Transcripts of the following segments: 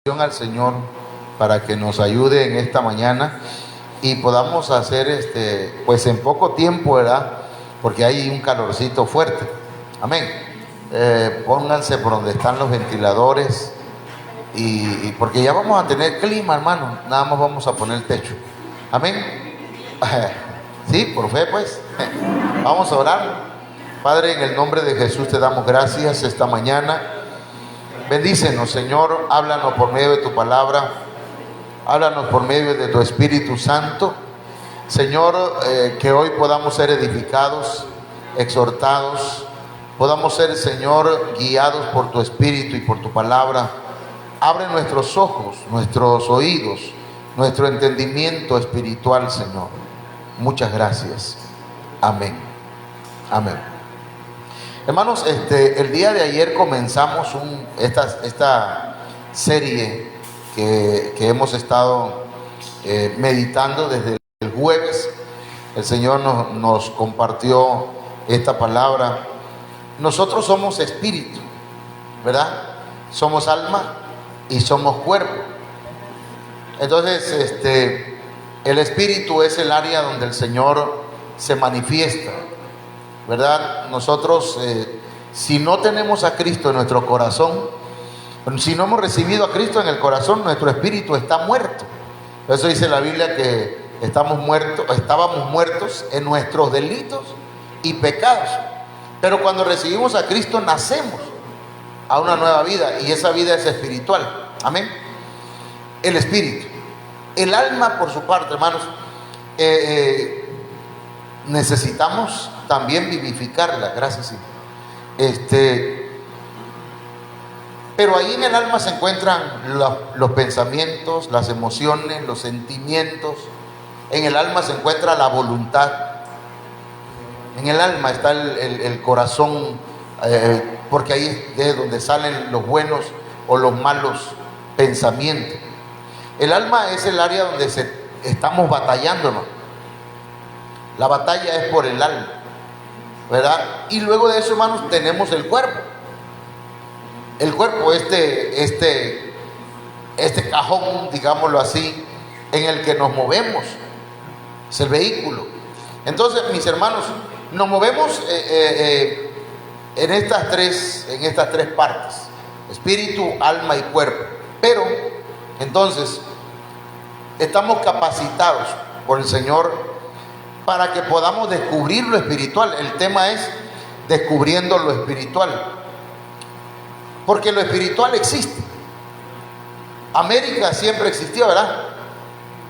Al Señor para que nos ayude en esta mañana y podamos hacer pues en poco tiempo, ¿verdad? Porque hay un calorcito fuerte. Amén. Pónganse por donde están los ventiladores y porque ya vamos a tener clima, hermano. Nada más vamos a poner el techo. Amén. Sí, por fe, pues. Vamos a orar. Padre, en el nombre de Jesús te damos gracias esta mañana. Bendícenos, Señor, háblanos por medio de tu palabra, háblanos por medio de tu Espíritu Santo. Señor, que hoy podamos ser edificados, exhortados, podamos ser, Señor, guiados por tu Espíritu y por tu palabra. Abre nuestros ojos, nuestros oídos, nuestro entendimiento espiritual, Señor. Muchas gracias. Amén. Amén. Hermanos, el día de ayer comenzamos esta serie que hemos estado meditando desde el jueves. El Señor nos compartió esta palabra. Nosotros somos espíritu, ¿verdad? Somos alma y somos cuerpo. Entonces, el espíritu es el área donde el Señor se manifiesta, ¿verdad? Nosotros, si no tenemos a Cristo en nuestro corazón, si no hemos recibido a Cristo en el corazón, nuestro espíritu está muerto. Por eso dice la Biblia que estábamos muertos en nuestros delitos y pecados. Pero cuando recibimos a Cristo, nacemos a una nueva vida, y esa vida es espiritual. Amén. El espíritu. El alma, por su parte, hermanos, necesitamos también vivificarla, gracias, sí. Pero ahí en el alma se encuentran los pensamientos, las emociones, los sentimientos. En el alma se encuentra la voluntad. En el alma está el corazón, porque ahí es de donde salen los buenos o los malos pensamientos. El alma es el área donde estamos batallándonos. La batalla es por el alma, ¿verdad? Y luego de eso, hermanos, tenemos el cuerpo. El cuerpo, este cajón, digámoslo así, en el que nos movemos. Es el vehículo. Entonces, mis hermanos, nos movemos en estas tres partes: espíritu, alma y cuerpo. Pero, entonces, estamos capacitados por el Señor para que podamos descubrir lo espiritual. El tema es descubriendo lo espiritual, porque lo espiritual existe. América siempre existió, ¿verdad?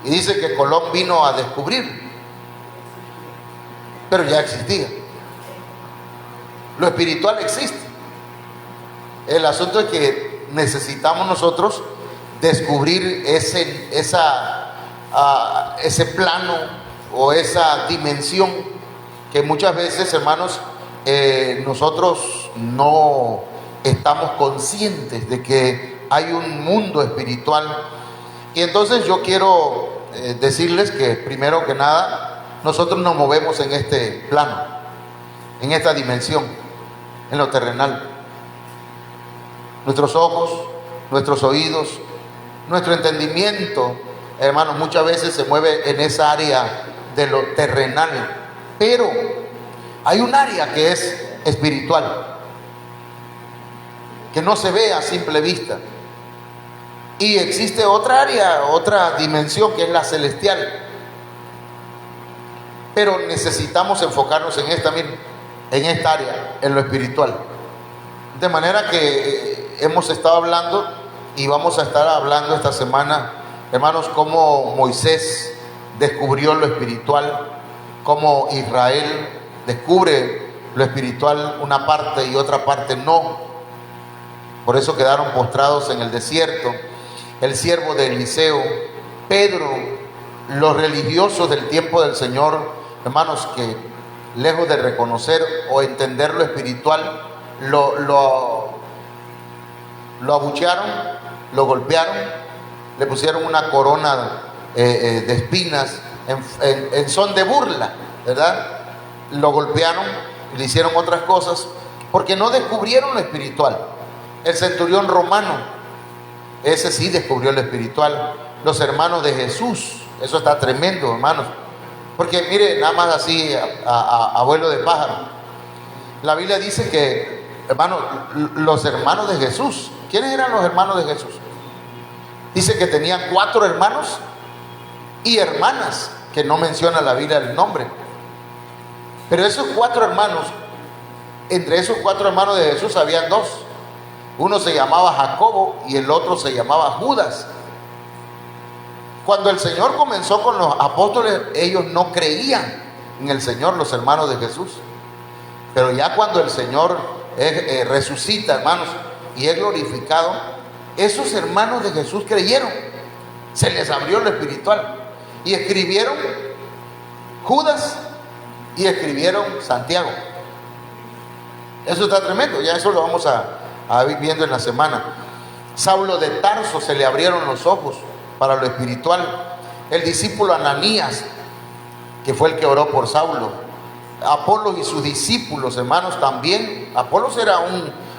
Y dice que Colón vino a descubrir, pero ya existía. Lo espiritual existe. El asunto es que necesitamos nosotros descubrir ese plano o esa dimensión que muchas veces, hermanos, nosotros no estamos conscientes de que hay un mundo espiritual. Y entonces yo quiero decirles que, primero que nada, nosotros nos movemos en este plano, en esta dimensión, en lo terrenal. Nuestros ojos, nuestros oídos, nuestro entendimiento, hermanos, muchas veces se mueve en esa área de lo terrenal, pero hay un área que es espiritual, que no se ve a simple vista, y existe otra área, otra dimensión, que es la celestial. Pero necesitamos enfocarnos en esta área, en lo espiritual. De manera que hemos estado hablando y vamos a estar hablando esta semana, hermanos, cómo Moisés descubrió lo espiritual, cómo Israel descubre lo espiritual, una parte y otra parte no. Por eso quedaron postrados en el desierto. El siervo de Eliseo, Pedro, los religiosos del tiempo del Señor, hermanos, que lejos de reconocer o entender lo espiritual, lo abuchearon, lo golpearon, le pusieron una corona de espinas en son de burla, ¿verdad? Lo golpearon y le hicieron otras cosas porque no descubrieron lo espiritual. El centurión romano ese sí descubrió lo espiritual. Los hermanos de Jesús, eso está tremendo, hermanos. Porque mire, nada más así, a vuelo de pájaro. La Biblia dice que, hermanos, los hermanos de Jesús, ¿quiénes eran los hermanos de Jesús? Dice que tenían 4 hermanos y hermanas, que no menciona la Biblia el nombre. Pero esos 4 hermanos, entre esos 4 hermanos de Jesús habían 2. Uno se llamaba Jacobo y el otro se llamaba Judas. Cuando el Señor comenzó con los apóstoles, ellos no creían en el Señor, los hermanos de Jesús. Pero ya cuando el Señor resucita, hermanos, y es glorificado, esos hermanos de Jesús creyeron. Se les abrió lo espiritual. Y escribieron Judas y escribieron Santiago. Eso está tremendo. Ya eso lo vamos a ir viendo en la semana. Saulo de Tarso, se le abrieron los ojos para lo espiritual. El discípulo Ananías, que fue el que oró por Saulo. Apolos y sus discípulos, hermanos, también. Apolos era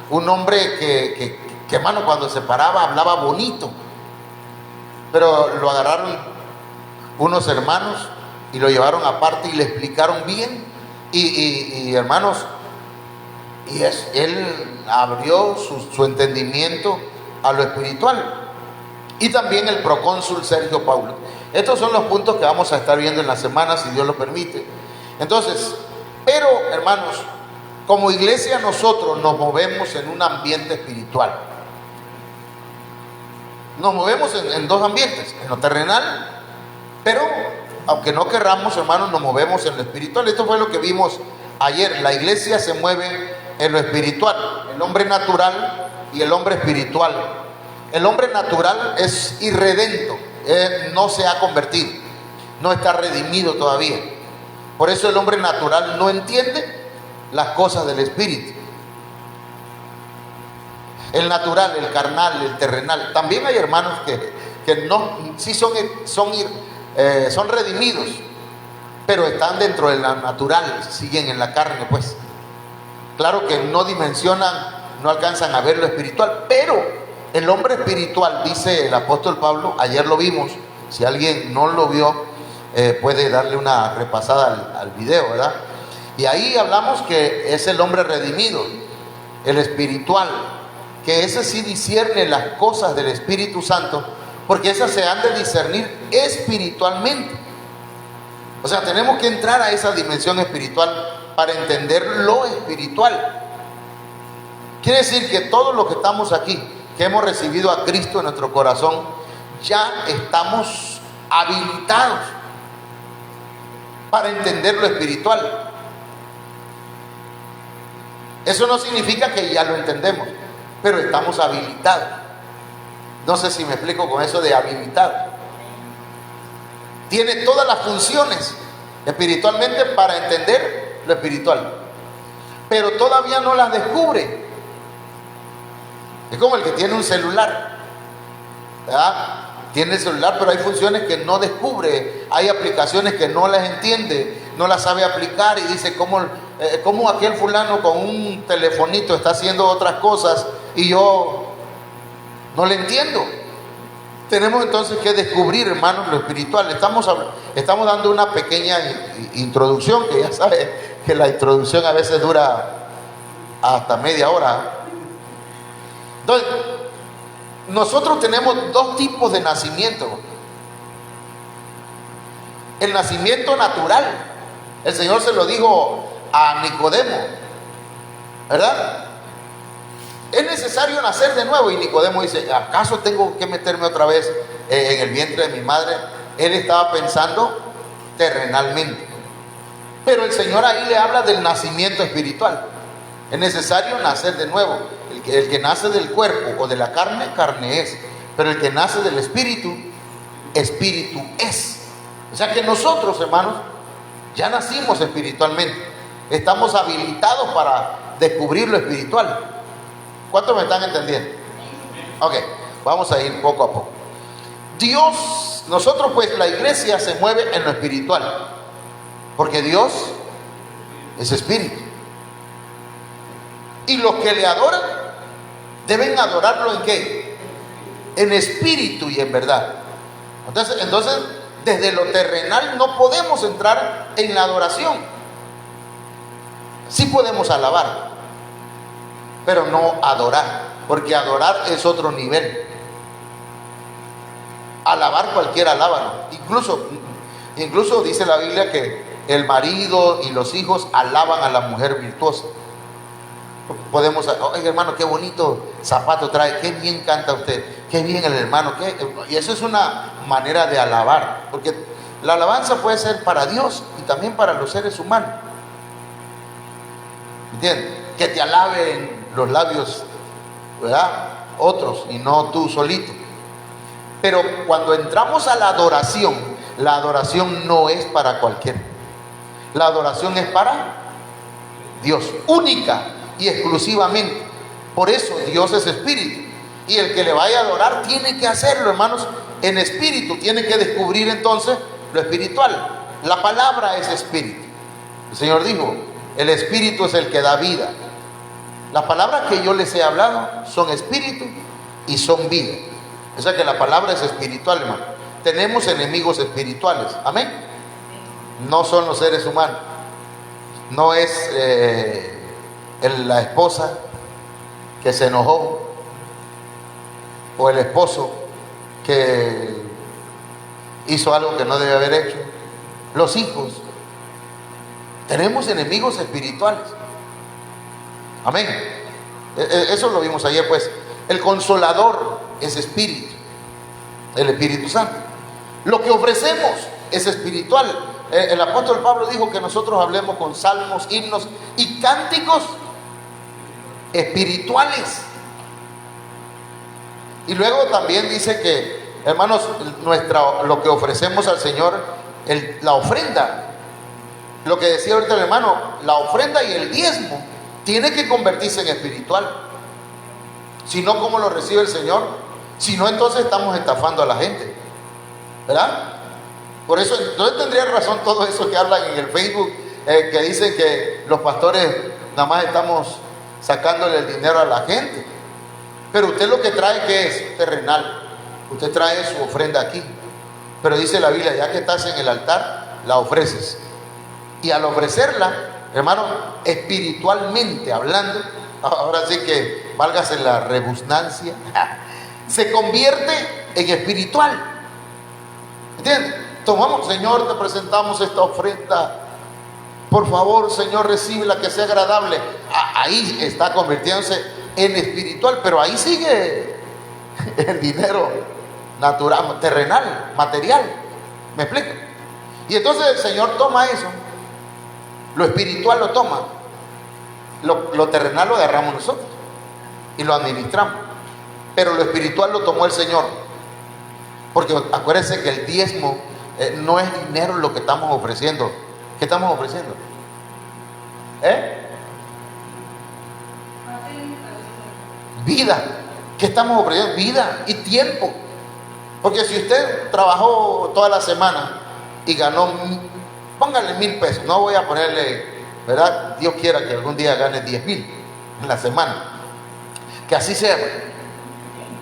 un hombre que hermano, cuando se paraba hablaba bonito, pero lo agarraron unos hermanos y lo llevaron aparte y le explicaron bien, y hermanos, él abrió su entendimiento a lo espiritual. Y también el procónsul Sergio Paulo. Estos son los puntos que vamos a estar viendo en la semana, si Dios lo permite. Entonces, pero hermanos, como iglesia nosotros nos movemos en un ambiente espiritual. Nos movemos en 2 ambientes, en lo terrenal, pero aunque no querramos, hermanos, nos movemos en lo espiritual. Esto fue lo que vimos ayer. La iglesia se mueve en lo espiritual, el hombre natural y el hombre espiritual. El hombre natural es irredento, no se ha convertido, no está redimido todavía. Por eso el hombre natural no entiende las cosas del espíritu. El natural, el carnal, el terrenal. También hay hermanos que no, sí son redimidos, pero están dentro de la natural, siguen en la carne, pues. Claro que no dimensionan, no alcanzan a ver lo espiritual, pero el hombre espiritual, dice el apóstol Pablo, ayer lo vimos, si alguien no lo vio, puede darle una repasada al video, ¿verdad? Y ahí hablamos que es el hombre redimido, el espiritual, que ese sí discierne las cosas del Espíritu Santo, porque esas se han de discernir espiritualmente. O sea, tenemos que entrar a esa dimensión espiritual para entender lo espiritual. Quiere decir que todos los que estamos aquí, que hemos recibido a Cristo en nuestro corazón, ya estamos habilitados para entender lo espiritual. Eso no significa que ya lo entendemos, pero estamos habilitados. No sé si me explico con eso de habilitado. Tiene todas las funciones espiritualmente para entender lo espiritual, pero todavía no las descubre. Es como el que tiene un celular, ¿verdad? Tiene el celular, pero hay funciones que no descubre, hay aplicaciones que no las entiende, no las sabe aplicar, y dice cómo aquel fulano con un telefonito está haciendo otras cosas y yo no le entiendo. Tenemos entonces que descubrir, hermanos, lo espiritual. Estamos dando una pequeña introducción, que ya sabes que la introducción a veces dura hasta media hora. Entonces, nosotros tenemos 2 tipos de nacimiento. El nacimiento natural, el Señor se lo dijo a Nicodemo, ¿verdad? Es necesario nacer de nuevo. Y Nicodemo dice, ¿acaso tengo que meterme otra vez en el vientre de mi madre? Él estaba pensando terrenalmente, pero el Señor ahí le habla del nacimiento espiritual. Es necesario nacer de nuevo. El que nace del cuerpo o de la carne, carne es, pero el que nace del espíritu, espíritu es. O sea que nosotros, hermanos, ya nacimos espiritualmente, estamos habilitados para descubrir lo espiritual. ¿Cuántos me están entendiendo? Ok, vamos a ir poco a poco. Dios, nosotros pues, la iglesia se mueve en lo espiritual, porque Dios es espíritu, y los que le adoran deben adorarlo ¿en qué? en espíritu y en verdad. Entonces, desde lo terrenal no podemos entrar en la adoración. Sí podemos alabar, pero no adorar, porque adorar es otro nivel. Alabar cualquiera alaba, incluso dice la Biblia que el marido y los hijos alaban a la mujer virtuosa. Podemos, oye hermano, qué bonito zapato trae, qué bien canta usted, qué bien el hermano, y eso es una manera de alabar, porque la alabanza puede ser para Dios y también para los seres humanos. ¿Entiendes? Que te alaben los labios, ¿verdad? Otros y no tú solito. Pero cuando entramos a la adoración no es para cualquiera. La adoración es para Dios, única y exclusivamente. Por eso Dios es espíritu, y el que le vaya a adorar tiene que hacerlo, hermanos, en espíritu. Tiene que descubrir entonces lo espiritual. La palabra es espíritu. El Señor dijo, el espíritu es el que da vida. Las palabras que yo les he hablado son espíritu y son vida. O sea que la palabra es espiritual, hermano. Tenemos enemigos espirituales, amén. No son los seres humanos. No es la esposa que se enojó, o el esposo que hizo algo que no debe haber hecho, los hijos. Tenemos enemigos espirituales, amén. Eso lo vimos ayer, pues. El Consolador es espíritu, el Espíritu Santo. Lo que ofrecemos es espiritual. El apóstol Pablo dijo que nosotros hablemos con salmos, himnos y cánticos espirituales. Y luego también dice que, hermanos, lo que ofrecemos al Señor, la ofrenda, lo que decía ahorita el hermano, la ofrenda y el diezmo tiene que convertirse en espiritual. Si no, ¿cómo lo recibe el Señor? Si no, entonces estamos estafando a la gente, ¿verdad? Por eso, entonces tendría razón todo eso que hablan en el Facebook, que dicen que los pastores nada más estamos sacándole el dinero a la gente. Pero usted lo que trae, ¿qué es? Terrenal. Usted trae su ofrenda aquí. Pero dice la Biblia, ya que estás en el altar, la ofreces. Y al ofrecerla, hermano, espiritualmente hablando, ahora sí que válgase la redundancia, se convierte en espiritual. ¿Entiendes? Tomamos, Señor, te presentamos esta ofrenda. Por favor, Señor, recíbela, que sea agradable. Ahí está convirtiéndose en espiritual, pero ahí sigue el dinero natural, terrenal, material. ¿Me explico? Y entonces el Señor toma eso, lo espiritual lo toma, lo terrenal lo agarramos nosotros y lo administramos, pero lo espiritual lo tomó el Señor. Porque acuérdense que el diezmo no es dinero lo que estamos ofreciendo. ¿Qué estamos ofreciendo? Vida. ¿Qué estamos ofreciendo? Vida y tiempo. Porque si usted trabajó toda la semana y ganó, póngale 1,000 pesos. No voy a ponerle, ¿verdad? Dios quiera que algún día gane 10,000 en la semana. Que así sea,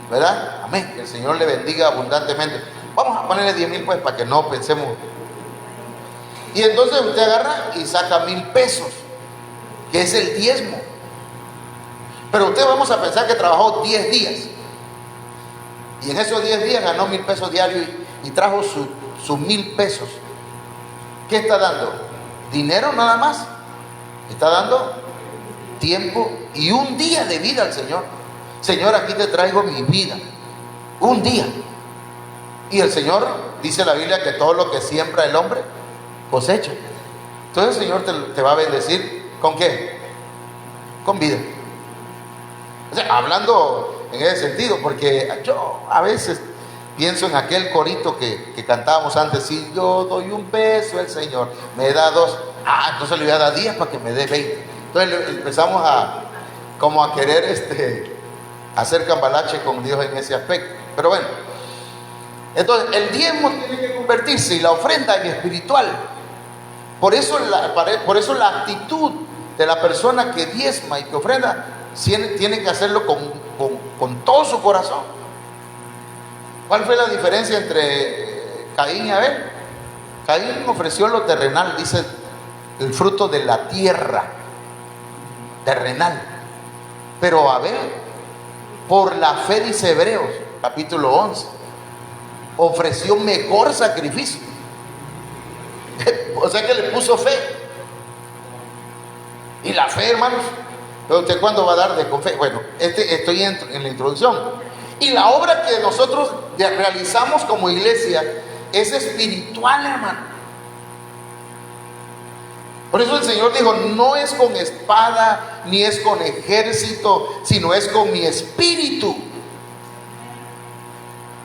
¿verdad? Amén. Que el Señor le bendiga abundantemente. Vamos a ponerle 10,000 pues para que no pensemos. Y entonces usted agarra y saca 1,000 pesos, que es el diezmo. Pero usted, vamos a pensar que trabajó 10 días. Y en esos 10 días ganó 1,000 pesos diarios y trajo sus 1,000 pesos. ¿Qué está dando? ¿Dinero nada más? Está dando tiempo y un día de vida al Señor. Señor, aquí te traigo mi vida. Un día. Y el Señor, dice la Biblia, que todo lo que siembra el hombre, cosecha. Entonces el Señor te va a bendecir. ¿Con qué? Con vida. O sea, hablando en ese sentido, porque yo a veces pienso en aquel corito que cantábamos antes. Si yo doy 1 peso, el Señor me da 2. Entonces le voy a dar 10 para que me dé 20. Entonces empezamos a querer hacer cambalache con Dios en ese aspecto. Pero bueno, entonces el diezmo tiene que convertirse y la ofrenda en espiritual. Por eso la actitud de la persona que diezma y que ofrenda tiene que hacerlo con todo su corazón. ¿Cuál fue la diferencia entre Caín y Abel? Caín ofreció lo terrenal, dice, el fruto de la tierra, terrenal. Pero Abel, por la fe, dice Hebreos, capítulo 11, ofreció mejor sacrificio. O sea que le puso fe. Y la fe, hermanos, ¿pero usted cuándo va a dar de con fe? Bueno, estoy en la introducción. Y la obra que nosotros realizamos como iglesia es espiritual, hermano. Por eso el Señor dijo, no es con espada ni es con ejército, sino es con mi espíritu.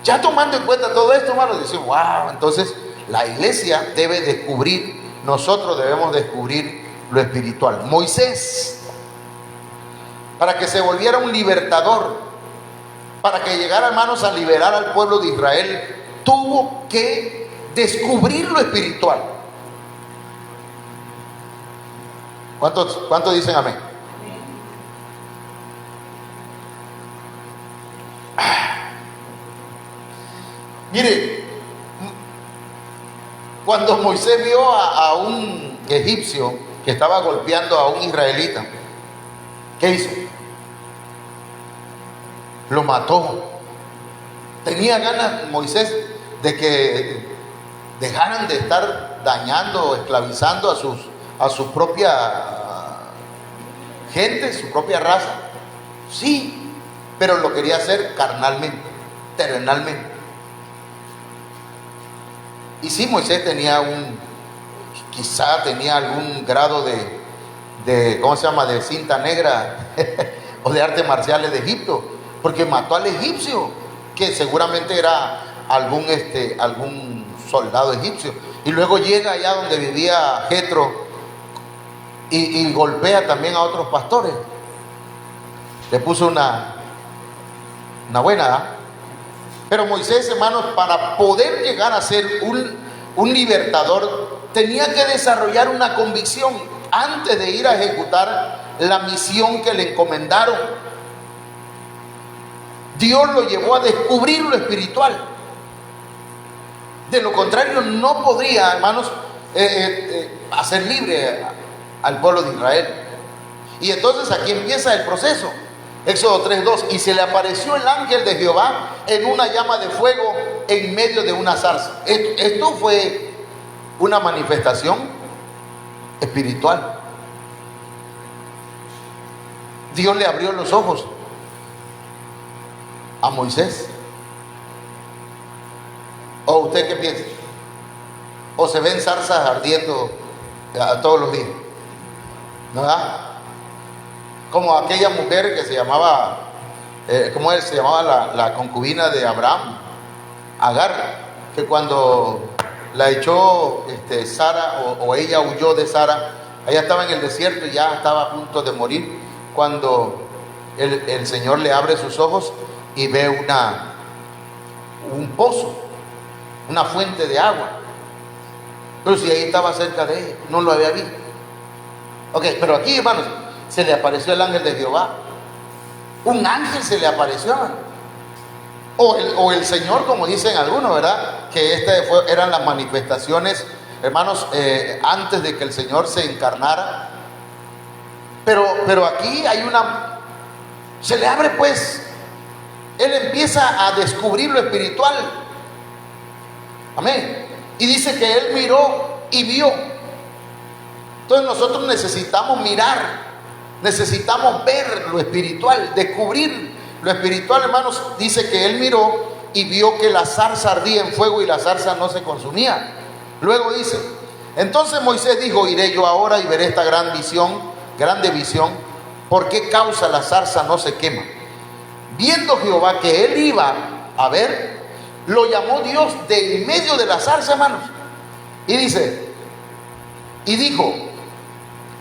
Ya tomando en cuenta todo esto, hermanos, dice, wow, entonces la iglesia debe descubrir, nosotros debemos descubrir lo espiritual. Moisés, para que se volviera un libertador, para que llegara, hermanos, a liberar al pueblo de Israel, tuvo que descubrir lo espiritual. ¿Cuántos dicen amén? Mire, cuando Moisés vio a un egipcio que estaba golpeando a un israelita, ¿qué hizo? Lo mató. Tenía ganas Moisés de que dejaran de estar dañando o esclavizando a su propia gente, su propia raza. Sí, pero lo quería hacer carnalmente, terrenalmente. Y sí, Moisés tenía quizá tenía algún grado de ¿cómo se llama?, de cinta negra o de artes marciales de Egipto, porque mató al egipcio, que seguramente era algún soldado egipcio. Y luego llega allá donde vivía Jetro y golpea también a otros pastores. Le puso una buena, ¿eh? Pero Moisés, hermanos, para poder llegar a ser un libertador, tenía que desarrollar una convicción antes de ir a ejecutar la misión que le encomendaron. Dios lo llevó a descubrir lo espiritual. De lo contrario, no podría, hermanos, hacer libre al pueblo de Israel. Y entonces aquí empieza el proceso. Éxodo 3:2, y se le apareció el ángel de Jehová en una llama de fuego en medio de una zarza. Esto fue una manifestación espiritual. Dios le abrió los ojos a Moisés. ¿O usted qué piensa? ¿O se ven zarzas ardiendo todos los días? ¿Verdad? Como aquella mujer que se llamaba, ¿cómo se llamaba la concubina de Abraham? Agar, que cuando la echó Sara, o ella huyó de Sara, ella estaba en el desierto y ya estaba a punto de morir, cuando el Señor le abre sus ojos y ve un pozo, una fuente de agua. Pero si ahí estaba cerca de ella, no lo había visto. Ok, pero aquí, hermanos, se le apareció el ángel de Jehová. Un ángel se le apareció. O el Señor, como dicen algunos, ¿verdad? Que eran las manifestaciones, hermanos, antes de que el Señor se encarnara. Pero aquí hay se le abre, pues. Él empieza a descubrir lo espiritual. Amén. Y dice que él miró y vio. Entonces nosotros necesitamos mirar. Necesitamos ver lo espiritual, descubrir lo espiritual, hermanos. Dice que él miró y vio que la zarza ardía en fuego y la zarza no se consumía. Luego dice, entonces Moisés dijo, iré yo ahora y veré esta grande visión, ¿por qué causa la zarza no se quema? Viendo Jehová que él iba a ver, lo llamó Dios de en medio de la zarza, hermanos. Y dice, y dijo,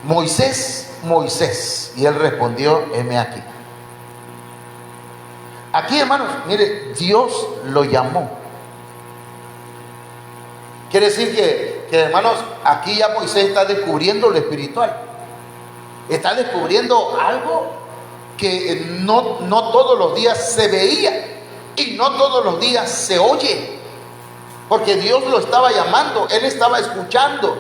Moisés, Moisés. Y él respondió, heme aquí. Aquí, hermanos, mire, Dios lo llamó. Quiere decir que, hermanos, aquí ya Moisés está descubriendo lo espiritual. Está descubriendo algo que no todos los días se veía. Y no todos los días se oye, porque Dios lo estaba llamando, él estaba escuchando.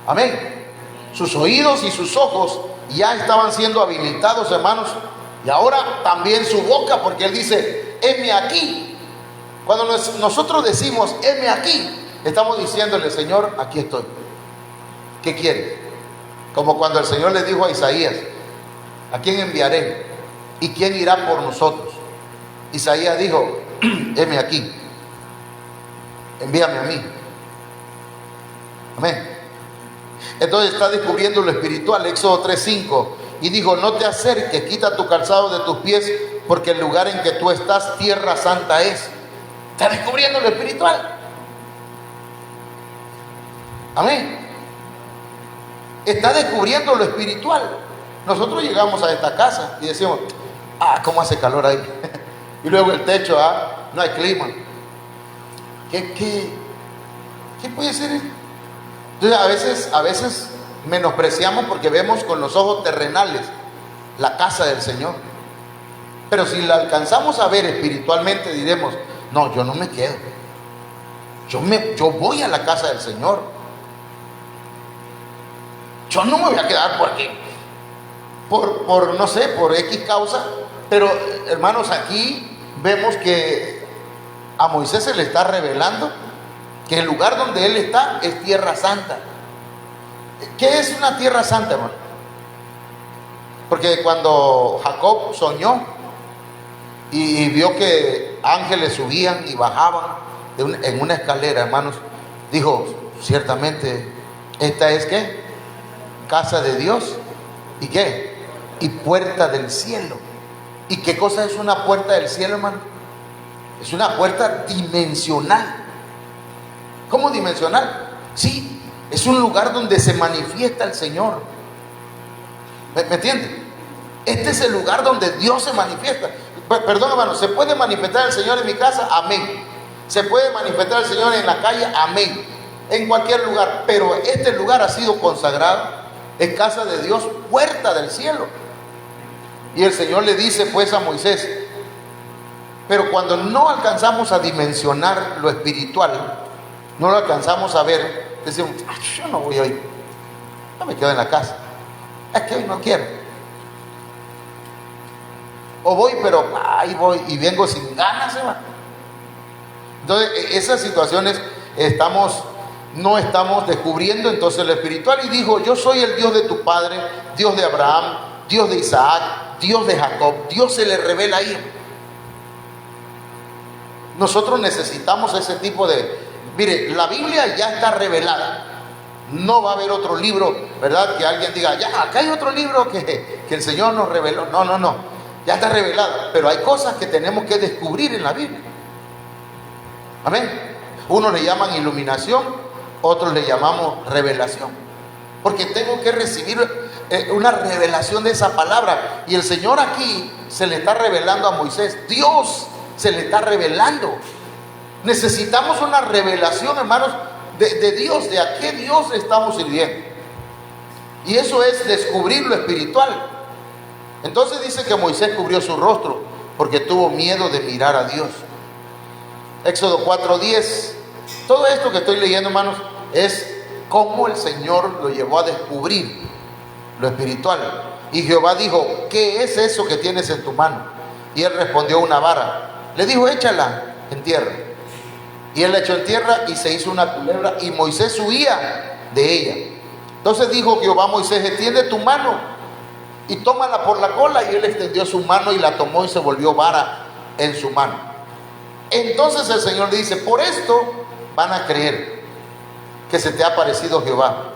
Amén. Sus oídos y sus ojos ya estaban siendo habilitados, hermanos. Y ahora también su boca, porque él dice, heme aquí. Cuando nosotros decimos, heme aquí, estamos diciéndole, Señor, aquí estoy. ¿Qué quiere? Como cuando el Señor le dijo a Isaías, ¿a quién enviaré? ¿Y quién irá por nosotros? Isaías dijo, heme aquí, envíame a mí. Amén. Entonces está descubriendo lo espiritual. Éxodo 3:5. Y dijo, no te acerques, quita tu calzado de tus pies, porque el lugar en que tú estás, tierra santa es. Está descubriendo lo espiritual. Amén. Está descubriendo lo espiritual. Nosotros llegamos a esta casa y decimos, cómo hace calor ahí. Y luego el techo, no hay clima. ¿Qué puede ser esto? Entonces a veces menospreciamos porque vemos con los ojos terrenales la casa del Señor. Pero si la alcanzamos a ver espiritualmente, diremos, no, yo no me quedo. Yo voy a la casa del Señor. Yo no me voy a quedar por no sé, por X causa. Pero hermanos, aquí vemos que a Moisés se le está revelando que el lugar donde él está es tierra santa. ¿Qué es una tierra santa, hermano? Porque cuando Jacob soñó y vio que ángeles subían y bajaban en una escalera, hermanos, dijo, ciertamente esta es ¿qué? Casa de Dios. ¿Y qué? Y puerta del cielo. ¿Y qué cosa es una puerta del cielo, hermano? Es una puerta dimensional. ¿Cómo dimensional? Sí, es un lugar donde se manifiesta el Señor. ¿Me entiende? Este es el lugar donde Dios se manifiesta. Perdón, hermano, ¿se puede manifestar el Señor en mi casa? Amén. ¿Se puede manifestar el Señor en la calle? Amén. En cualquier lugar. Pero este lugar ha sido consagrado. Es casa de Dios, puerta del cielo. Y el Señor le dice pues a Moisés, pero cuando no alcanzamos a dimensionar lo espiritual, no lo alcanzamos a ver, decimos, yo no voy hoy, yo me quedo en la casa, es que hoy no quiero. O voy, pero ahí voy y vengo sin ganas, hermano. Entonces, esas situaciones no estamos descubriendo entonces lo espiritual. Y dijo, yo soy el Dios de tu padre, Dios de Abraham, Dios de Isaac, Dios de Jacob. Dios se le revela ahí. Nosotros necesitamos ese tipo de... Mire, la Biblia ya está revelada. No va a haber otro libro, ¿verdad? Que alguien diga, ya, acá hay otro libro que el Señor nos reveló. No. Ya está revelada. Pero hay cosas que tenemos que descubrir en la Biblia. Amén. Unos le llaman iluminación, otros le llamamos revelación. Porque tengo que recibir una revelación de esa palabra. Y el Señor aquí se le está revelando a Moisés. Dios se le está revelando. Necesitamos una revelación, hermanos, de Dios, de a qué Dios estamos sirviendo. Y eso es descubrir lo espiritual. Entonces dice que Moisés cubrió su rostro porque tuvo miedo de mirar a Dios. Éxodo 4:10. Todo esto que estoy leyendo, hermanos, es cómo el Señor lo llevó a descubrir lo espiritual. Y Jehová dijo, ¿qué es eso que tienes en tu mano? Y él respondió, una vara. Le dijo, échala en tierra. Y él la echó en tierra y se hizo una culebra y Moisés huía de ella. Entonces dijo Jehová a Moisés, extiende tu mano y tómala por la cola. Y él extendió su mano y la tomó y se volvió vara en su mano. Entonces el Señor le dice, por esto van a creer que se te ha aparecido Jehová.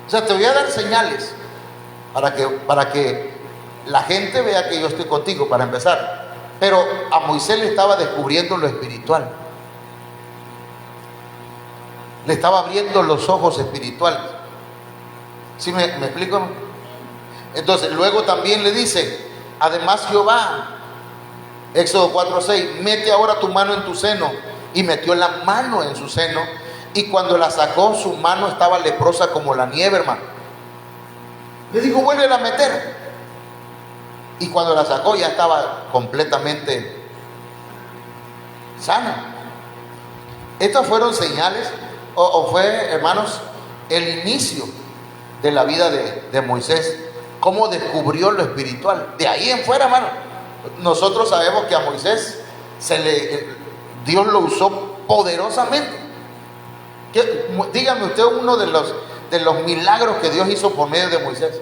O sea, te voy a dar señales para que la gente vea que yo estoy contigo, para empezar. Pero a Moisés le estaba descubriendo lo espiritual. Le estaba abriendo los ojos espirituales. ¿Sí me explico? Entonces, luego también le dice, además Jehová, Éxodo 4:6, mete ahora tu mano en tu seno. Y metió la mano en su seno. Y cuando la sacó, su mano estaba leprosa como la nieve, hermano. Le dijo, vuélvela a meter. Y cuando la sacó ya estaba completamente sana. Estas fueron señales, o fue, hermanos, el inicio de la vida de Moisés, cómo descubrió lo espiritual. De ahí en fuera, hermanos, nosotros sabemos que a Moisés Dios lo usó poderosamente. Dígame usted uno de los milagros que Dios hizo por medio de Moisés.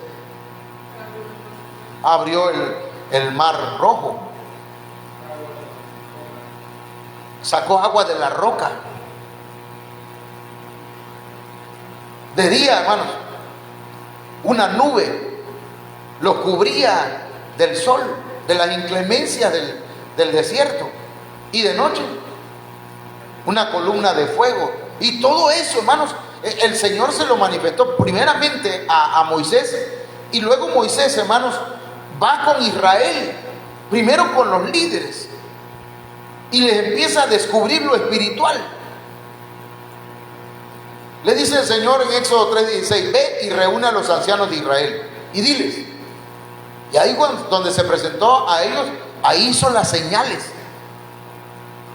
Abrió el mar rojo, sacó agua de la roca. De día, hermanos, una nube lo cubría del sol, de las inclemencias del desierto. Y de noche, una columna de fuego. Y todo eso, hermanos, el Señor se lo manifestó primeramente a Moisés. Y luego Moisés, hermanos, va con Israel, primero con los líderes, y les empieza a descubrir lo espiritual. Le dice el Señor en Éxodo 3:16: ve y reúne a los ancianos de Israel y diles. Y ahí donde se presentó a ellos, ahí hizo las señales.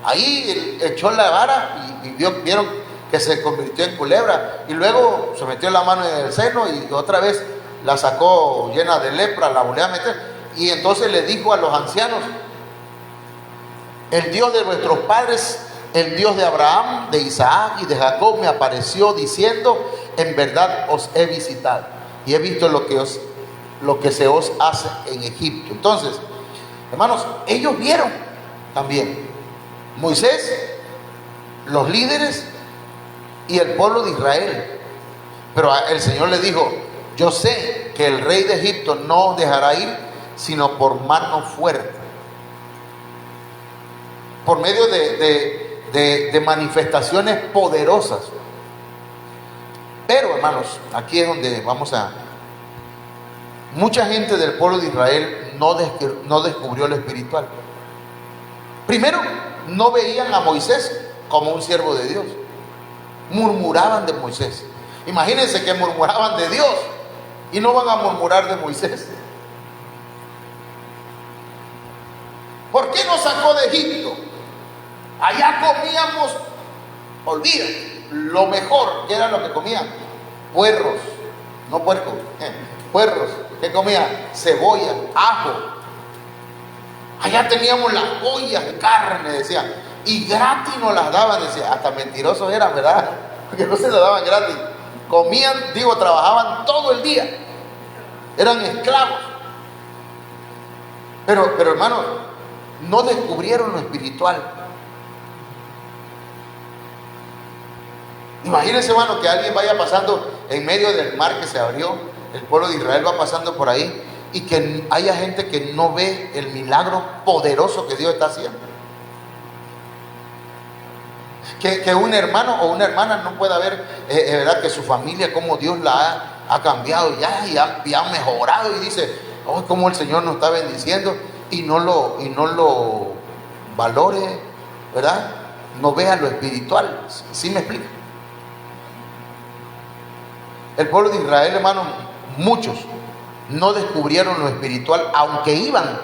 Ahí echó la vara y vieron que se convirtió en culebra. Y luego se metió la mano en el seno y otra vez la sacó llena de lepra, la volvió a meter. Y entonces le dijo a los ancianos: el Dios de vuestros padres, el Dios de Abraham, de Isaac y de Jacob, me apareció diciendo: en verdad os he visitado y he visto lo que se os hace en Egipto. Entonces, hermanos, ellos vieron también, Moisés, los líderes y el pueblo de Israel. Pero el Señor le dijo: yo sé que el rey de Egipto no os dejará ir sino por mano fuerte, por medio de manifestaciones poderosas. Pero, hermanos, aquí es donde mucha gente del pueblo de Israel no descubrió lo espiritual. Primero, no veían a Moisés como un siervo de Dios. Murmuraban de Moisés. Imagínense que murmuraban de Dios y no van a murmurar de Moisés. ¿Por qué nos sacó de Egipto? Allá comíamos, olvídate, lo mejor. ¿Qué era lo que comían? Puerros, no puercos, puerros. ¿Qué comían? Cebolla, ajo. Allá teníamos las ollas de carne, decían, y gratis nos las daban, decían. Hasta mentirosos eran, ¿verdad? Porque no se las daban gratis. Comían, trabajaban todo el día. Eran esclavos. Pero hermanos, no descubrieron lo espiritual. Imagínense, hermano, que alguien vaya pasando en medio del mar que se abrió, el pueblo de Israel va pasando por ahí, y que haya gente que no ve el milagro poderoso que Dios está haciendo. Que un hermano o una hermana no pueda ver, verdad, que su familia, cómo Dios la ha cambiado y ha mejorado, y dice: oh, cómo el Señor nos está bendiciendo, y no lo valore, ¿verdad? No vea lo espiritual. ¿Sí me explica? El pueblo de Israel, hermano, muchos no descubrieron lo espiritual, aunque iban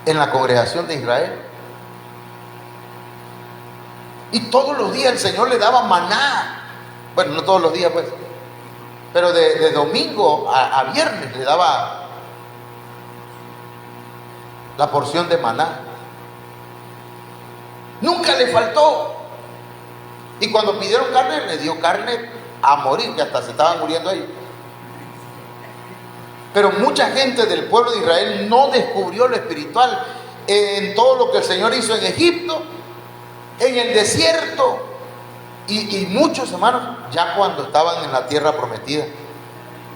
en la congregación de Israel. Y todos los días el Señor le daba maná. Bueno, no todos los días, pues, pero de domingo a viernes le daba la porción de maná. Nunca le faltó. Y cuando pidieron carne, le dio carne a morir, que hasta se estaban muriendo ellos. Pero mucha gente del pueblo de Israel no descubrió lo espiritual en todo lo que el Señor hizo en Egipto, en el desierto, y muchos, hermanos, ya cuando estaban en la tierra prometida.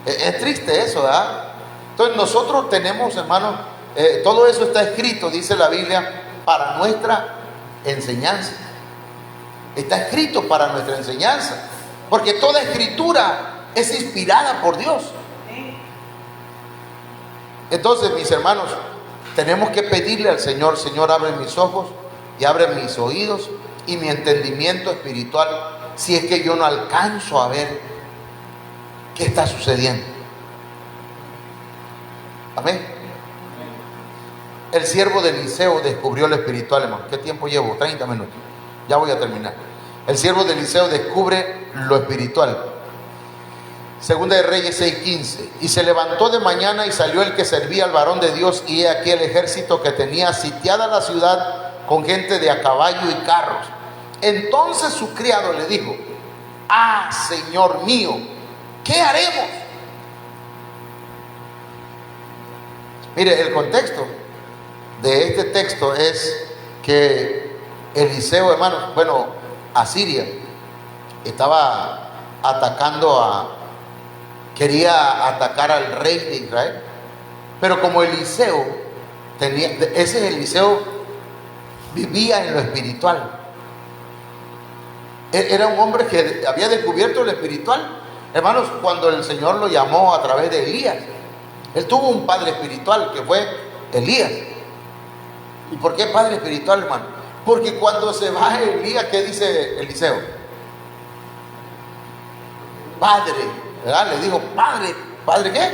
Es triste eso, ¿verdad? Entonces nosotros tenemos, hermanos, todo eso está escrito, dice la Biblia, para nuestra enseñanza. Está escrito para nuestra enseñanza, porque toda escritura es inspirada por Dios. Entonces, mis hermanos, tenemos que pedirle al Señor: Señor, abre mis ojos y abre mis oídos y mi entendimiento espiritual, si es que yo no alcanzo a ver qué está sucediendo. Amén. El siervo de Eliseo descubrió lo espiritual, hermano. ¿Qué tiempo llevo? 30 minutos. Ya voy a terminar. El siervo de Eliseo descubre lo espiritual. Segunda de Reyes 6:15. Y se levantó de mañana y salió el que servía al varón de Dios, y he aquí el ejército que tenía sitiada la ciudad con gente de a caballo y carros. Entonces su criado le dijo: ah, Señor mío, ¿qué haremos? Mire, el contexto de este texto es que Eliseo, hermanos, bueno, Asiria estaba quería atacar al rey de Israel. Pero como Eliseo ese Eliseo vivía en lo espiritual. Era un hombre que había descubierto lo espiritual. Hermanos, cuando el Señor lo llamó a través de Elías, él tuvo un padre espiritual que fue Elías. ¿Y por qué padre espiritual, hermano? Porque cuando se va Elías, ¿qué dice Eliseo? Padre, ¿verdad? Le dijo, padre. ¿Padre qué?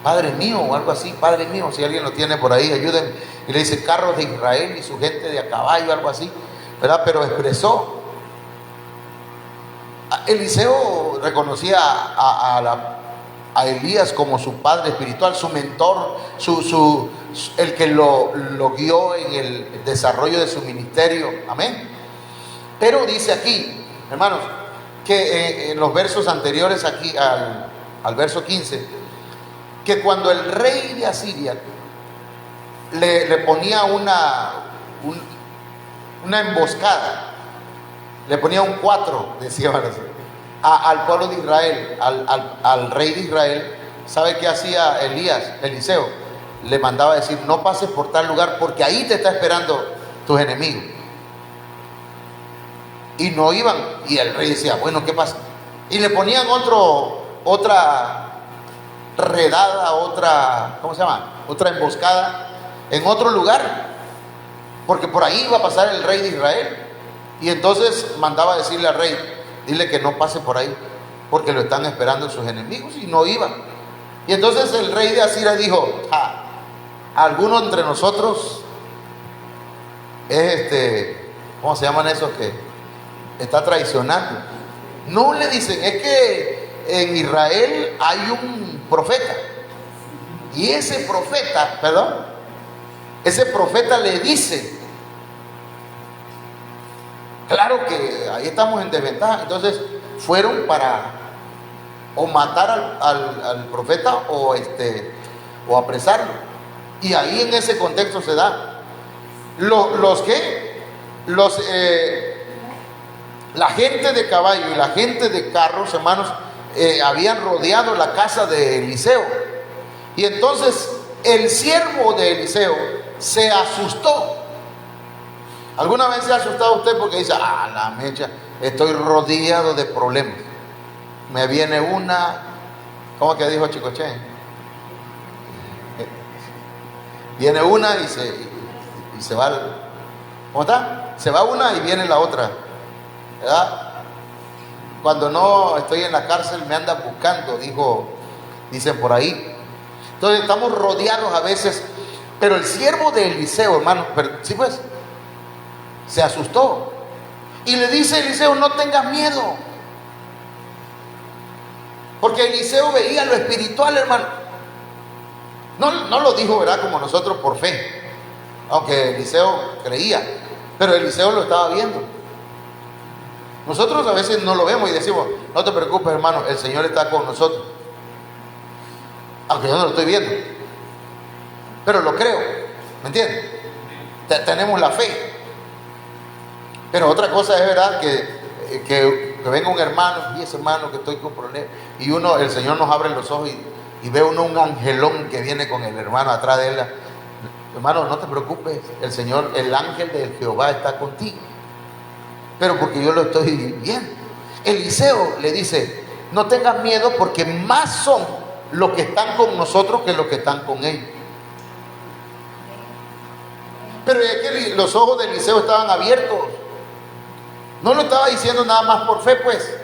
Padre mío o algo así, Padre mío. Si alguien lo tiene por ahí, ayúdenme. Y le dice, carros de Israel y su gente de a caballo, algo así, ¿verdad? Pero expresó. Eliseo reconocía a Elías como su padre espiritual, su mentor, el que lo guió en el desarrollo de su ministerio. Amén. Pero dice aquí, hermanos, que en los versos anteriores aquí al verso 15, que cuando el rey de Asiria le ponía una emboscada, le ponía un 4, decía al pueblo de Israel, al rey de Israel, ¿sabe qué hacía Eliseo? Le mandaba decir, no pases por tal lugar porque ahí te está esperando tus enemigos. Y no iban, y el rey decía, bueno, ¿qué pasa? Y le ponían otra redada, ¿cómo se llama? Otra emboscada en otro lugar, porque por ahí iba a pasar el rey de Israel. Y entonces mandaba decirle al rey, dile que no pase por ahí, porque lo están esperando sus enemigos, y no iban. Y entonces el rey de Asiria dijo, alguno entre nosotros es ¿cómo se llaman esos que está traicionando? No, le dicen, es que en Israel hay un profeta, y ese profeta le dice, claro que ahí estamos en desventaja. Entonces fueron para o matar al profeta o apresarlo, y ahí en ese contexto se da la gente de caballo y la gente de carros, hermanos, habían rodeado la casa de Eliseo. Y entonces el siervo de Eliseo se asustó. ¿Alguna vez se ha asustado usted porque dice, la mecha, estoy rodeado de problemas? Me viene ¿cómo que dijo Chicoche? Viene una y se va. ¿Cómo está? Se va una y viene la otra, ¿verdad? Cuando no estoy en la cárcel me andan buscando, dicen por ahí. Entonces estamos rodeados a veces. Pero el siervo de Eliseo, hermano, sí, pues, se asustó. Y le dice a Eliseo, no tengas miedo. Porque Eliseo veía lo espiritual, hermano. No lo dijo, ¿verdad? Como nosotros por fe. Aunque Eliseo creía. Pero Eliseo lo estaba viendo. Nosotros a veces no lo vemos y decimos, no te preocupes, hermano, el Señor está con nosotros. Aunque yo no lo estoy viendo. Pero lo creo. ¿Me entiendes? Tenemos la fe. Pero otra cosa es, verdad, que venga un hermano, y ese hermano que estoy con problemas, y el Señor nos abre los ojos y ve uno un angelón que viene con el hermano atrás de él. Hermano, no te preocupes, el ángel de Jehová está contigo. Pero porque yo lo estoy viendo. Eliseo le dice, no tengas miedo porque más son los que están con nosotros que los que están con ellos. Pero es que los ojos de Eliseo estaban abiertos. No lo estaba diciendo nada más por fe, pues.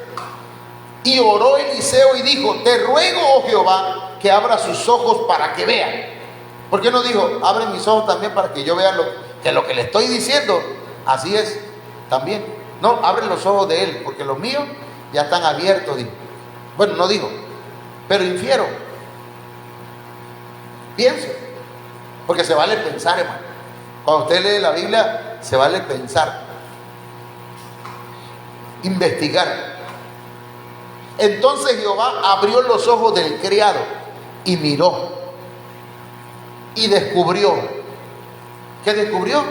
Y oró Eliseo y dijo: te ruego, oh Jehová, que abra sus ojos para que vea. ¿Por qué no dijo: abre mis ojos también para que yo vea lo que le estoy diciendo? Así es también. No, abre los ojos de él, porque los míos ya están abiertos, dijo. Bueno, no dijo, pero infiero. Pienso, porque se vale pensar, hermano. Cuando usted lee la Biblia, se vale pensar, investigar. Entonces Jehová abrió los ojos del criado y miró y descubrió. ¿Qué descubrió?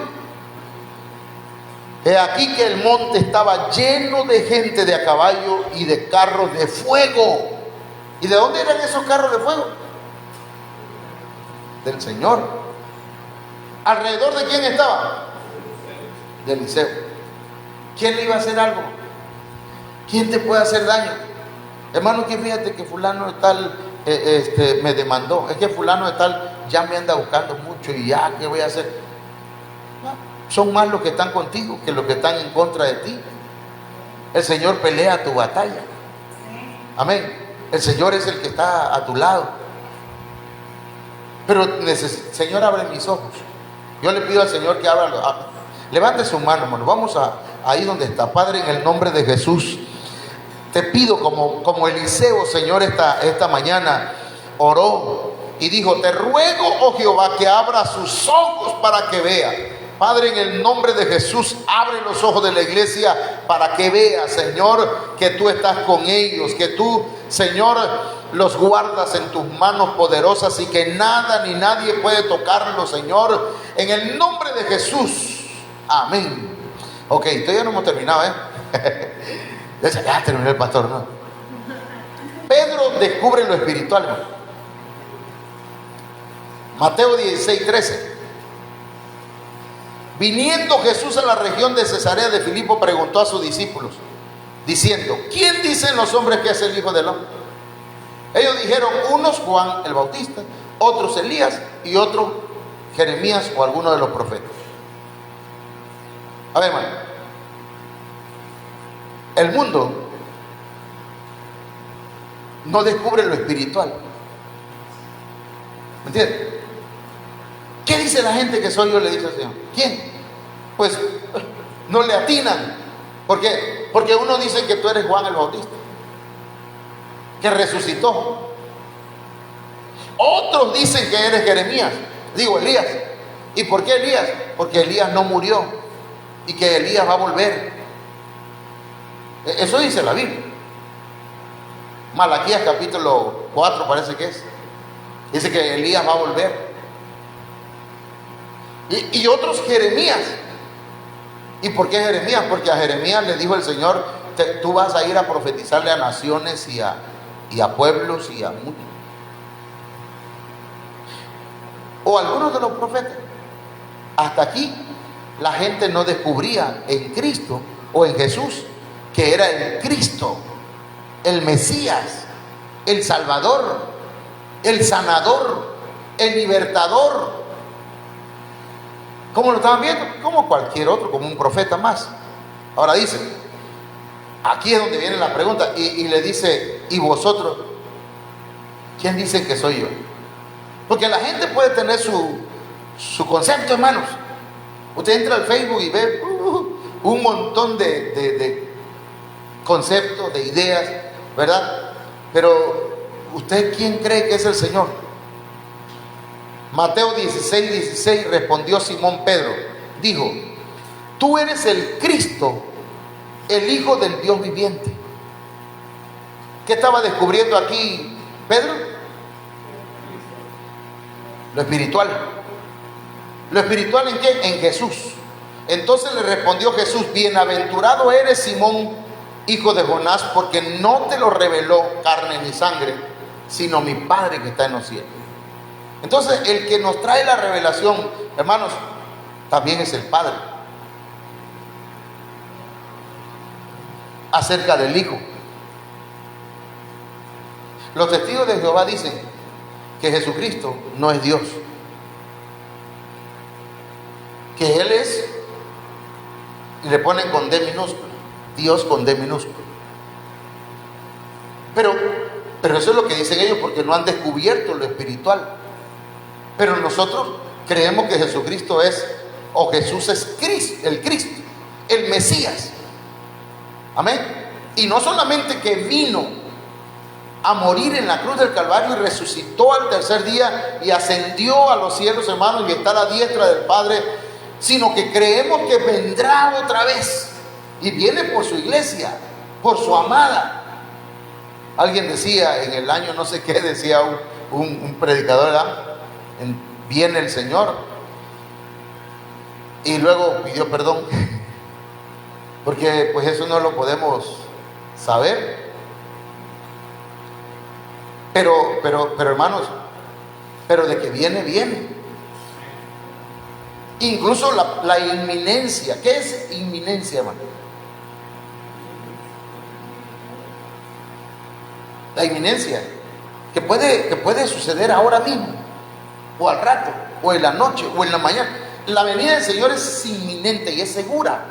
He aquí que el monte estaba lleno de gente de a caballo y de carros de fuego. ¿Y de dónde eran esos carros de fuego? Del Señor. ¿Alrededor de quién estaba? De Eliseo. ¿Quién le iba a hacer algo? ¿Quién te puede hacer daño? Hermano, que fíjate que fulano de tal me demandó. Es que fulano de tal ya me anda buscando mucho y ya, ¿qué voy a hacer? No, son más los que están contigo que los que están en contra de ti. El Señor pelea tu batalla. Amén. El Señor es el que está a tu lado. Pero Señor, abre mis ojos. Yo le pido al Señor que abra. Levante su mano, hermano. Vamos ahí donde está. Padre, en el nombre de Jesús, te pido como Eliseo, Señor, esta mañana oró y dijo: te ruego, oh Jehová, que abra sus ojos para que vea. Padre, en el nombre de Jesús, abre los ojos de la iglesia para que vea, Señor, que tú estás con ellos, que tú, Señor, los guardas en tus manos poderosas y que nada ni nadie puede tocarlos, Señor, en el nombre de Jesús. Amén. Ok, todavía no hemos terminado, ya terminó el pastor, ¿no? Pedro descubre lo espiritual, hermano. Mateo 16:13. Viniendo Jesús a la región de Cesarea de Filipo, preguntó a sus discípulos, diciendo: ¿quién dicen los hombres que es el Hijo del Hombre? Ellos dijeron: unos Juan el Bautista, otros Elías y otros Jeremías o alguno de los profetas. A ver, hermano, el mundo no descubre lo espiritual. ¿Me entiendes? ¿Qué dice la gente que soy yo? Le dice el Señor. ¿Quién? Pues no le atinan. ¿Por qué? Porque uno dice que tú eres Juan el Bautista, que resucitó. Otros dicen que eres Jeremías, digo Elías. ¿Y por qué Elías? Porque Elías no murió y que Elías va a volver. Eso dice la Biblia. Malaquías capítulo 4 parece que es. Dice que Elías va a volver. Y otros Jeremías. ¿Y por qué Jeremías? Porque a Jeremías le dijo el Señor: tú vas a ir a profetizarle a naciones y a pueblos y a muchos. O algunos de los profetas. Hasta aquí la gente no descubría en Cristo o en Jesús que era el Cristo, el Mesías, el Salvador, el sanador, el libertador. ¿Cómo lo estaban viendo? Como cualquier otro, como un profeta más. Ahora dice, aquí es donde viene la pregunta, y le dice: ¿y vosotros? ¿Quién dicen que soy yo? Porque la gente puede tener su concepto, hermanos. Usted entra al Facebook y ve un montón de conceptos, de ideas, ¿verdad? Pero ¿usted quién cree que es el Señor? Mateo 16:16 respondió Simón Pedro, dijo: tú eres el Cristo, el Hijo del Dios viviente. ¿Qué estaba descubriendo aquí Pedro? Lo espiritual. ¿Lo espiritual en qué? En Jesús. Entonces le respondió Jesús: bienaventurado eres, Simón, hijo de Jonás, porque no te lo reveló carne ni sangre, sino mi Padre que está en los cielos. Entonces el que nos trae la revelación, hermanos, también es el Padre, acerca del Hijo. Los testigos de Jehová dicen que Jesucristo no es Dios, que Él es, y le ponen con D minúscula, Dios con D minúscula. Pero eso es lo que dicen ellos, porque no han descubierto lo espiritual. Pero nosotros creemos que Jesucristo es, o Jesús es Cristo, el Mesías. Amén. Y no solamente que vino a morir en la cruz del Calvario y resucitó al tercer día y ascendió a los cielos, hermanos, y está a la diestra del Padre, sino que creemos que vendrá otra vez y viene por su iglesia, por su amada. Alguien decía en el año no sé qué, decía un predicador, ¿verdad? Viene el Señor, y luego pidió perdón porque pues eso no lo podemos saber, pero hermanos, pero de que viene. Incluso la inminencia. ¿Qué es inminencia, hermano? La inminencia que puede suceder ahora mismo, o al rato, o en la noche, o en la mañana. La venida del Señor es inminente y es segura,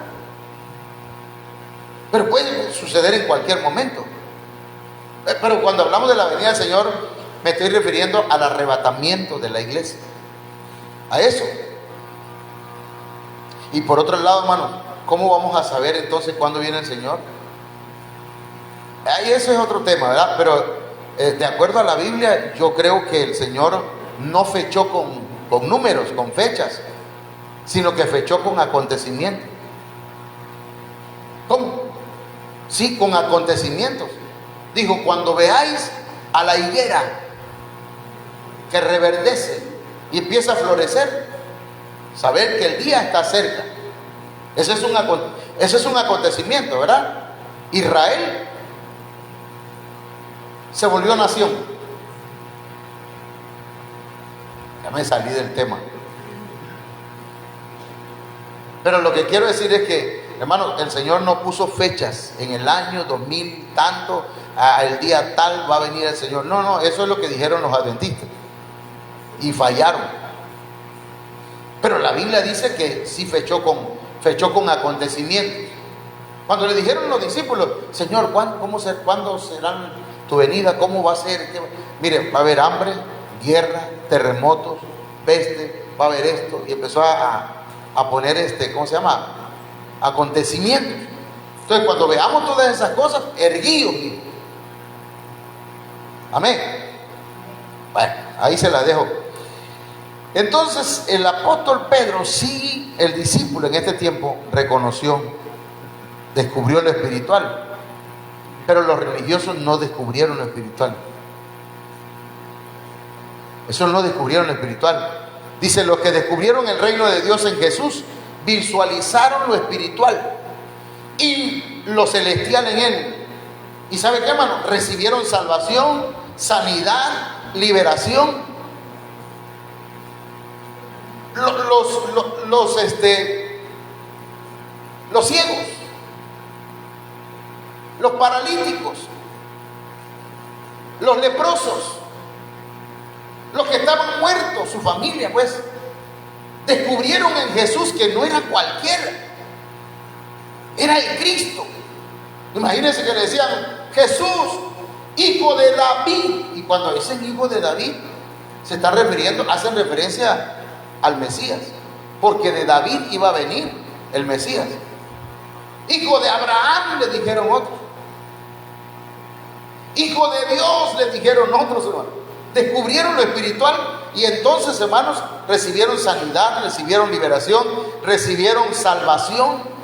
pero puede suceder en cualquier momento. Pero cuando hablamos de la venida del Señor, me estoy refiriendo al arrebatamiento de la iglesia, a eso. Y por otro lado, hermano, ¿cómo vamos a saber entonces cuándo viene el Señor? Ahí eso es otro tema, ¿verdad? Pero de acuerdo a la Biblia, yo creo que el Señor no fechó con números, con fechas, sino que fechó con acontecimientos. ¿Cómo? Sí, con acontecimientos. Dijo, cuando veáis a la higuera que reverdece y empieza a florecer, saber que el día está cerca. Ese es un acontecimiento, ¿verdad? Israel se volvió nación. Ya me salí del tema. Pero lo que quiero decir es que, hermano, el Señor no puso fechas en el año 2000 tanto, el día tal va a venir el Señor. No, eso es lo que dijeron los adventistas y fallaron. Pero la Biblia dice que sí fechó con acontecimientos. Cuando le dijeron los discípulos, Señor, ¿cuándo será tu venida? ¿Cómo va a ser? Mire, va a haber hambre, guerra, terremotos, peste, va a haber esto. Y empezó a poner ¿cómo se llama? Acontecimientos. Entonces, cuando veamos todas esas cosas, erguíos. Amén. Bueno, ahí se la dejo. Entonces, el apóstol Pedro, sí, el discípulo en este tiempo, descubrió lo espiritual. Pero los religiosos no descubrieron lo espiritual. Esos no descubrieron lo espiritual. Dice, los que descubrieron el reino de Dios en Jesús, visualizaron lo espiritual y lo celestial en Él. ¿Y sabe qué, hermano? Recibieron salvación, sanidad, liberación. Los ciegos, los paralíticos, los leprosos, los que estaban muertos, su familia, pues, descubrieron en Jesús que no era cualquiera, era el Cristo. Imagínense que le decían, Jesús, hijo de David. Y cuando dicen hijo de David, hacen referencia al Mesías, porque de David iba a venir el Mesías. Hijo de Abraham, le dijeron otros. Hijo de Dios, le dijeron otros, hermanos. Descubrieron lo espiritual y entonces, hermanos, recibieron sanidad, recibieron liberación, recibieron salvación.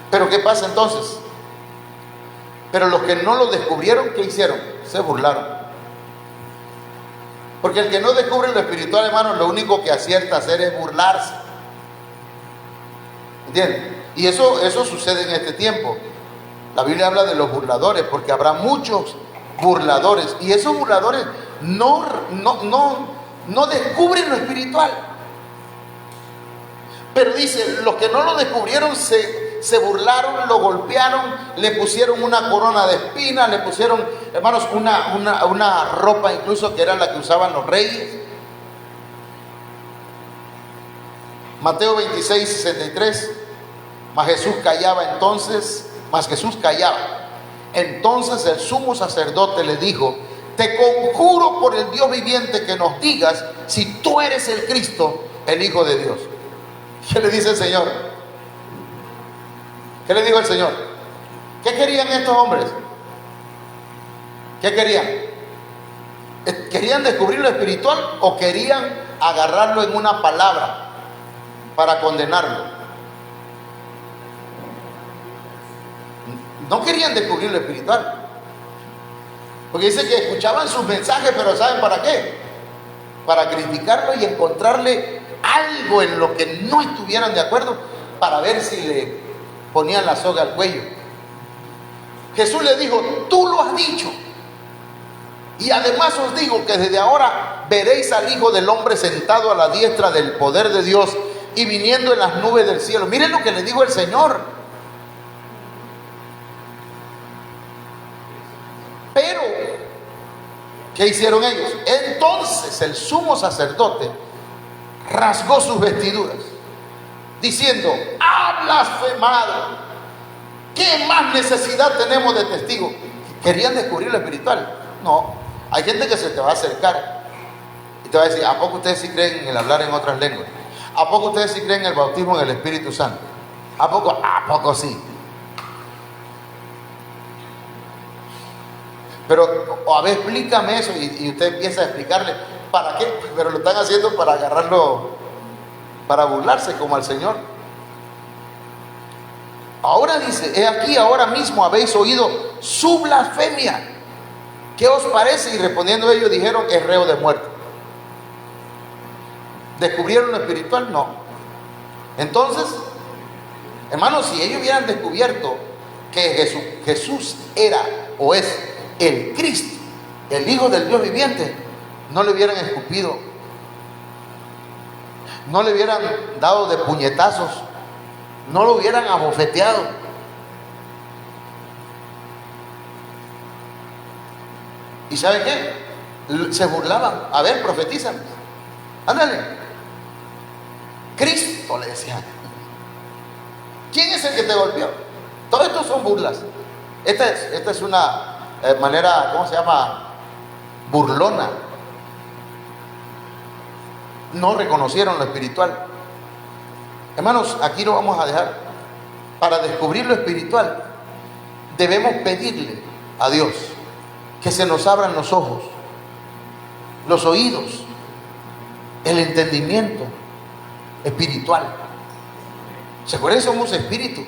Pero ¿qué pasa entonces? Pero los que no lo descubrieron, ¿qué hicieron? Se burlaron. Porque el que no descubre lo espiritual, hermano, lo único que acierta a hacer es burlarse. ¿Entienden? Y eso sucede en este tiempo. La Biblia habla de los burladores, porque habrá muchos burladores. Y esos burladores no descubren lo espiritual. Pero dice, los que no lo descubrieron se burlaron, lo golpearon, le pusieron una corona de espinas, le pusieron, hermanos, una ropa incluso que era la que usaban los reyes. Mateo 26, 63. Mas Jesús callaba. Entonces el sumo sacerdote le dijo: te conjuro por el Dios viviente que nos digas si tú eres el Cristo, el Hijo de Dios. ¿Qué le dice el Señor? ¿Qué le dijo el Señor? ¿Qué querían estos hombres? ¿Qué querían? ¿Querían descubrir lo espiritual o querían agarrarlo en una palabra para condenarlo? No querían descubrir lo espiritual. Porque dice que escuchaban sus mensajes, pero ¿saben para qué? Para criticarlo y encontrarle algo en lo que no estuvieran de acuerdo, para ver si le ponían la soga al cuello. Jesús le dijo: tú lo has dicho. Y además os digo que desde ahora veréis al Hijo del Hombre sentado a la diestra del poder de Dios y viniendo en las nubes del cielo. Miren lo que le dijo el Señor. Pero, ¿qué hicieron ellos? Entonces el sumo sacerdote rasgó sus vestiduras, diciendo: ¡ha blasfemado! ¿Qué más necesidad tenemos de testigos? ¿Querían descubrir lo espiritual? No. Hay gente que se te va a acercar y te va a decir: ¿a poco ustedes sí creen en el hablar en otras lenguas? ¿A poco ustedes sí creen en el bautismo en el Espíritu Santo? ¿A poco? ¿A poco sí? Pero, a ver, explícame eso, y usted empieza a explicarle para qué, pero lo están haciendo para agarrarlo, para burlarse como al Señor. Ahora dice: he aquí, ahora mismo habéis oído su blasfemia. ¿Qué os parece? Y respondiendo ellos dijeron: es reo de muerte. ¿Descubrieron lo espiritual? No. Entonces, hermanos, si ellos hubieran descubierto que Jesús era o es el Cristo, el Hijo del Dios viviente, no le hubieran escupido, no le hubieran dado de puñetazos, no lo hubieran abofeteado. ¿Y saben qué? Se burlaban. A ver, profetizan, ándale. Cristo, le decían. ¿Quién es el que te golpeó? Todo esto son burlas. Esta es una manera, ¿cómo se llama? Burlona. No reconocieron lo espiritual. Hermanos, aquí lo vamos a dejar. Para descubrir lo espiritual, debemos pedirle a Dios que se nos abran los ojos, los oídos, el entendimiento espiritual. ¿Se acuerdan? Somos espíritu,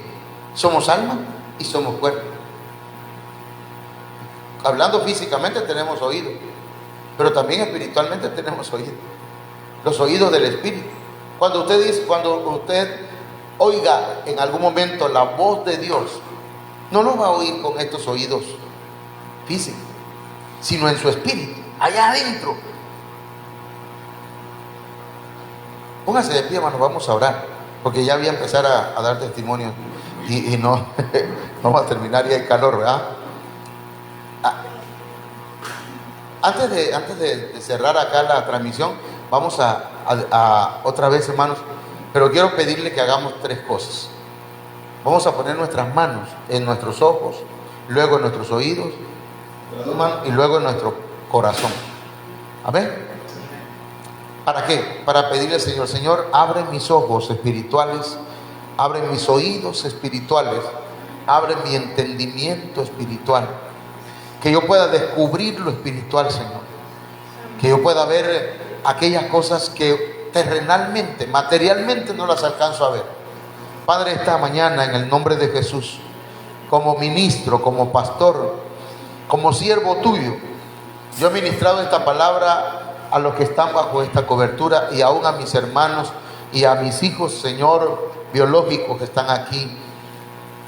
somos alma y somos cuerpo. Hablando físicamente tenemos oídos, pero también espiritualmente tenemos oídos. Los oídos del espíritu. Cuando usted oiga en algún momento la voz de Dios, no lo va a oír con estos oídos físicos, sino en su espíritu, allá adentro. Póngase de pie, hermanos, vamos a orar, porque ya voy a empezar a dar testimonio y no vamos a terminar y hay calor, ¿verdad? Antes de cerrar acá la transmisión, vamos a otra vez, hermanos, pero quiero pedirle que hagamos tres cosas. Vamos a poner nuestras manos en nuestros ojos, luego en nuestros oídos y luego en nuestro corazón. Amén. ¿Para qué? Para pedirle al Señor: Señor, abre mis ojos espirituales, abre mis oídos espirituales, abre mi entendimiento espiritual, que yo pueda descubrir lo espiritual, Señor, que yo pueda ver aquellas cosas que terrenalmente, materialmente no las alcanzo a ver. Padre, esta mañana en el nombre de Jesús, como ministro, como pastor, como siervo tuyo, yo he ministrado esta palabra a los que están bajo esta cobertura y aún a mis hermanos y a mis hijos, Señor, biológicos que están aquí.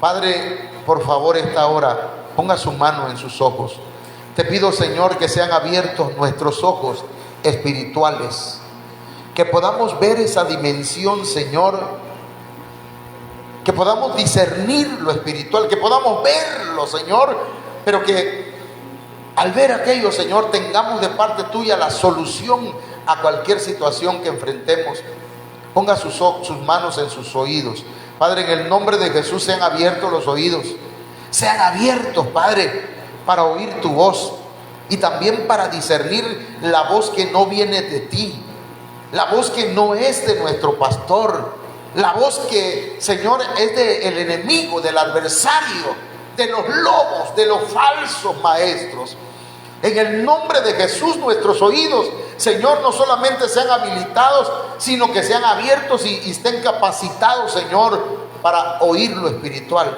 Padre, por favor, esta hora ponga su mano en sus ojos. Te pido, Señor, que sean abiertos nuestros ojos espirituales, que podamos ver esa dimensión, Señor, que podamos discernir lo espiritual, que podamos verlo, Señor, pero que al ver aquello, Señor, tengamos de parte tuya la solución a cualquier situación que enfrentemos. Ponga sus manos en sus oídos. Padre, en el nombre de Jesús, sean abiertos los oídos. sean abiertos, Padre, para oír tu voz y también para discernir la voz que no viene de ti, la voz que no es de nuestro pastor, la voz que, Señor, es del enemigo, del adversario, de los lobos, de los falsos maestros. En el nombre de Jesús, nuestros oídos, Señor, no solamente sean habilitados, sino que sean abiertos y estén capacitados, Señor, para oír lo espiritual.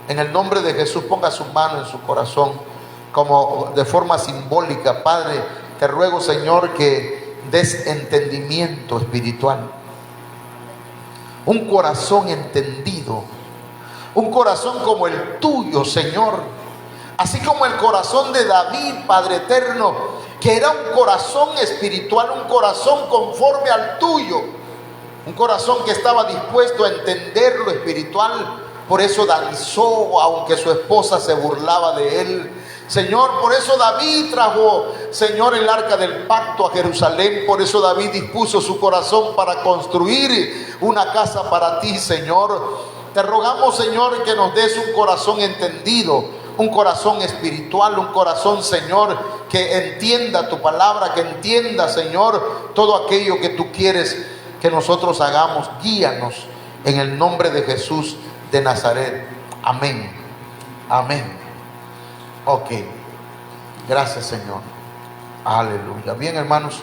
En el nombre de Jesús, ponga su mano en su corazón, como de forma simbólica. Padre, te ruego, Señor, que des entendimiento espiritual, un corazón entendido, un corazón como el tuyo, Señor. Así como el corazón de David, Padre eterno, que era un corazón espiritual, un corazón conforme al tuyo, un corazón que estaba dispuesto a entender lo espiritual. Por eso danzó, aunque su esposa se burlaba de él. Señor, por eso David trajo, Señor, el arca del pacto a Jerusalén. Por eso David dispuso su corazón para construir una casa para ti, Señor. Te rogamos, Señor, que nos des un corazón entendido, un corazón espiritual, un corazón, Señor, que entienda tu palabra, que entienda, Señor, todo aquello que tú quieres que nosotros hagamos. Guíanos en el nombre de Jesús de Nazaret. Amén. Amén. Ok. Gracias, Señor. Aleluya. Bien, hermanos.